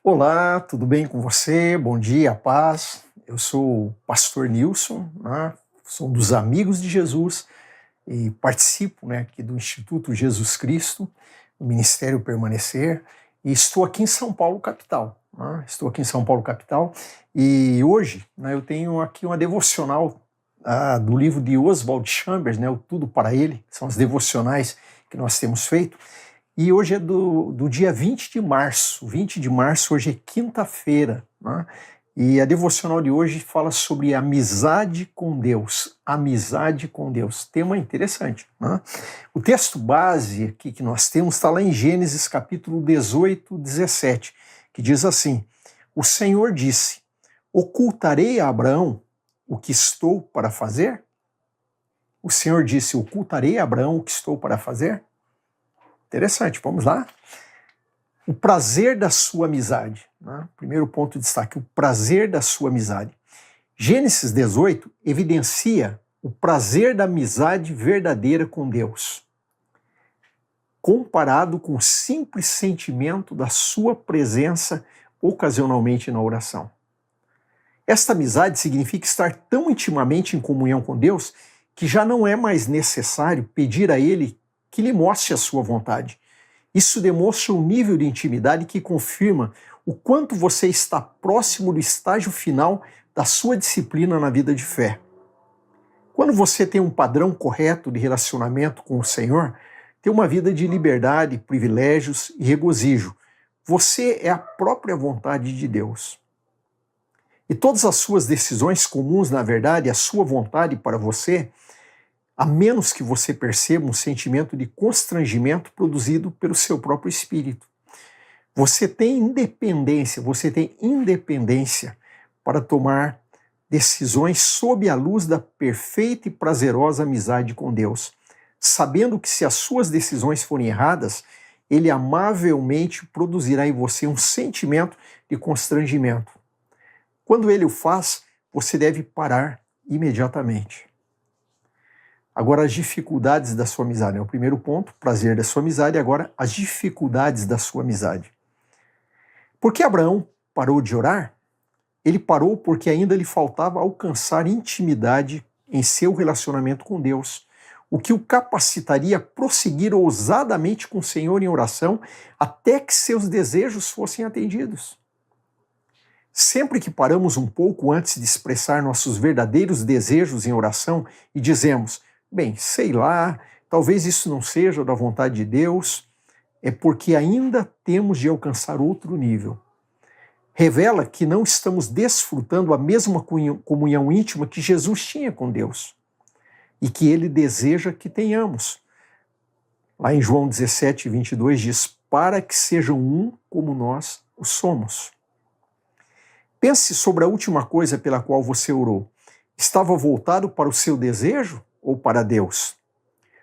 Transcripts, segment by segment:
Olá, tudo bem com você? Bom dia, paz. Eu sou o pastor Nilson, né? Sou um dos amigos de Jesus e participo, aqui do Instituto Jesus Cristo, do Ministério Permanecer, e estou aqui em São Paulo, capital. Estou aqui em São Paulo, capital, e hoje eu tenho aqui uma devocional do livro de Oswald Chambers, o Tudo para Ele, que são as devocionais que nós temos feito. E hoje é do dia 20 de março. 20 de março, hoje é quinta-feira. E a devocional de hoje fala sobre amizade com Deus. Amizade com Deus. Tema interessante. O texto base aqui que nós temos está lá em Gênesis capítulo 18, 17, que diz assim: O Senhor disse: Ocultarei a Abraão o que estou para fazer? O Senhor disse: Ocultarei a Abraão o que estou para fazer? Interessante, vamos lá? O prazer da sua amizade. Primeiro ponto de destaque, o prazer da sua amizade. Gênesis 18 evidencia o prazer da amizade verdadeira com Deus, comparado com o simples sentimento da sua presença ocasionalmente na oração. Esta amizade significa estar tão intimamente em comunhão com Deus que já não é mais necessário pedir a Ele que lhe mostre a sua vontade. Isso demonstra um nível de intimidade que confirma o quanto você está próximo do estágio final da sua disciplina na vida de fé. Quando você tem um padrão correto de relacionamento com o Senhor, tem uma vida de liberdade, privilégios e regozijo. Você é a própria vontade de Deus. E todas as suas decisões comuns, na verdade, a sua vontade para você, a menos que você perceba um sentimento de constrangimento produzido pelo seu próprio espírito. Você tem independência para tomar decisões sob a luz da perfeita e prazerosa amizade com Deus, sabendo que se as suas decisões forem erradas, Ele amavelmente produzirá em você um sentimento de constrangimento. Quando Ele o faz, você deve parar imediatamente. Agora, as dificuldades da sua amizade. O primeiro ponto, prazer da sua amizade. Agora, as dificuldades da sua amizade. Por que Abraão parou de orar? Ele parou porque ainda lhe faltava alcançar intimidade em seu relacionamento com Deus, o que o capacitaria a prosseguir ousadamente com o Senhor em oração até que seus desejos fossem atendidos. Sempre que paramos um pouco antes de expressar nossos verdadeiros desejos em oração e dizemos: bem, sei lá, talvez isso não seja da vontade de Deus, é porque ainda temos de alcançar outro nível. Revela que não estamos desfrutando a mesma comunhão íntima que Jesus tinha com Deus e que Ele deseja que tenhamos. Lá em João 17, 22 diz: para que sejam um como nós o somos. Pense sobre a última coisa pela qual você orou. Estava voltado para o seu desejo ou para Deus?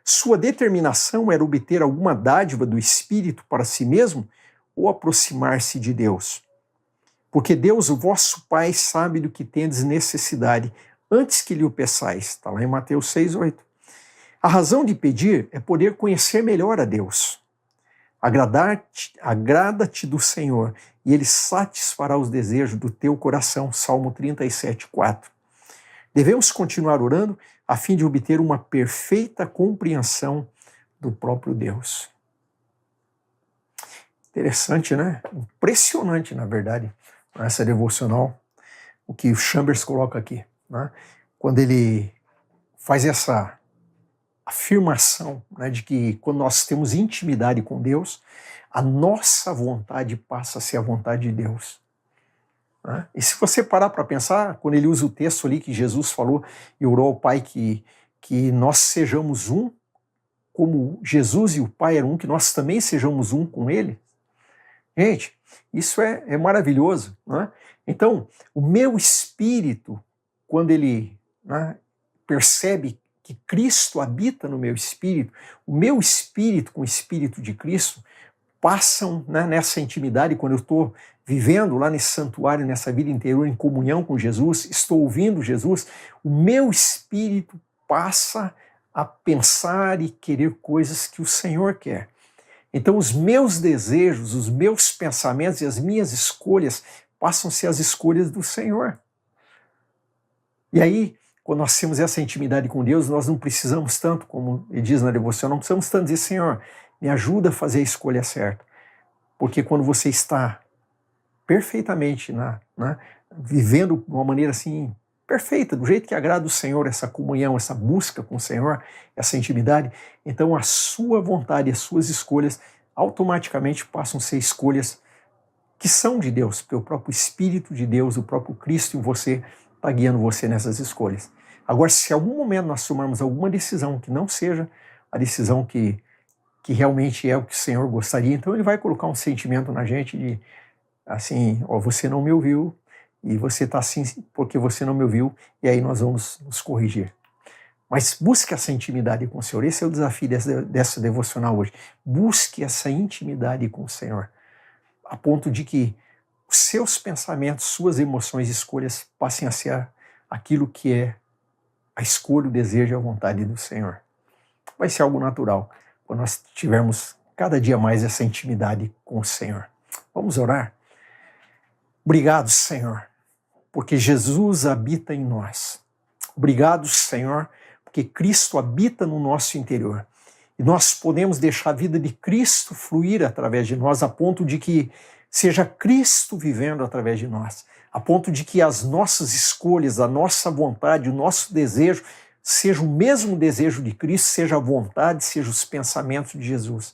Sua determinação era obter alguma dádiva do Espírito para si mesmo ou aproximar-se de Deus? Porque Deus, o vosso Pai, sabe do que tendes necessidade antes que lhe o peçais. Está lá em Mateus 6:8. A razão de pedir é poder conhecer melhor a Deus. Agrada-te do Senhor e Ele satisfará os desejos do teu coração. Salmo 37:4. Devemos continuar orando a fim de obter uma perfeita compreensão do próprio Deus. Interessante, né? Impressionante, na verdade, essa devocional, o que o Chambers coloca aqui, quando ele faz essa afirmação, de que quando nós temos intimidade com Deus, a nossa vontade passa a ser a vontade de Deus. E se você parar para pensar, quando ele usa o texto ali que Jesus falou e orou ao Pai que nós sejamos um, como Jesus e o Pai eram um, que nós também sejamos um com Ele. Gente, isso é maravilhoso. Então, o meu espírito, quando ele percebe que Cristo habita no meu espírito, o meu espírito com o espírito de Cristo passam nessa intimidade, quando eu estou vivendo lá nesse santuário, nessa vida interior em comunhão com Jesus, estou ouvindo Jesus, o meu espírito passa a pensar e querer coisas que o Senhor quer. Então os meus desejos, os meus pensamentos e as minhas escolhas passam a ser as escolhas do Senhor. E aí, quando nós temos essa intimidade com Deus, nós não precisamos tanto, como ele diz na devoção, não precisamos tanto dizer, Senhor, me ajuda a fazer a escolha certa. Porque quando você está perfeitamente, vivendo de uma maneira assim, perfeita, do jeito que agrada o Senhor, essa comunhão, essa busca com o Senhor, essa intimidade, então a sua vontade, as suas escolhas automaticamente passam a ser escolhas que são de Deus, porque o próprio Espírito de Deus, o próprio Cristo em você, está guiando você nessas escolhas. Agora, se em algum momento nós tomarmos alguma decisão que não seja a decisão que realmente é o que o Senhor gostaria, então ele vai colocar um sentimento na gente de, assim, ó, você não me ouviu, e você está assim porque você não me ouviu, e aí nós vamos nos corrigir. Mas busque essa intimidade com o Senhor, esse é o desafio dessa devocional hoje. Busque essa intimidade com o Senhor, a ponto de que os seus pensamentos, suas emoções e escolhas passem a ser aquilo que é a escolha, o desejo e a vontade do Senhor. Vai ser algo natural, quando nós tivermos cada dia mais essa intimidade com o Senhor. Vamos orar? Obrigado, Senhor, porque Jesus habita em nós. Obrigado, Senhor, porque Cristo habita no nosso interior. E nós podemos deixar a vida de Cristo fluir através de nós, a ponto de que seja Cristo vivendo através de nós, a ponto de que as nossas escolhas, a nossa vontade, o nosso desejo, seja o mesmo desejo de Cristo, seja a vontade, seja os pensamentos de Jesus.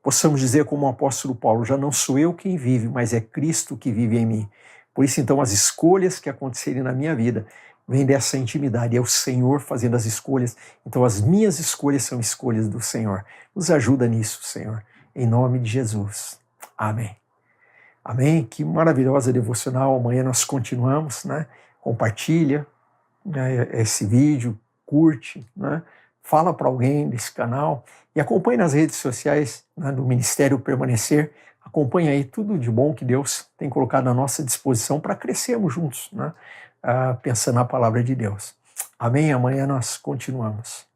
Possamos dizer como o apóstolo Paulo, já não sou eu quem vive, mas é Cristo que vive em mim. Por isso, então, as escolhas que acontecerem na minha vida vêm dessa intimidade, é o Senhor fazendo as escolhas. Então, as minhas escolhas são escolhas do Senhor. Nos ajuda nisso, Senhor, em nome de Jesus. Amém. Amém? Que maravilhosa devocional. Amanhã nós continuamos, Compartilha esse vídeo, curte, Fala para alguém desse canal e acompanhe nas redes sociais do Ministério Permanecer. Acompanhe aí tudo de bom que Deus tem colocado à nossa disposição para crescermos juntos, pensando na palavra de Deus. Amém? Amanhã nós continuamos.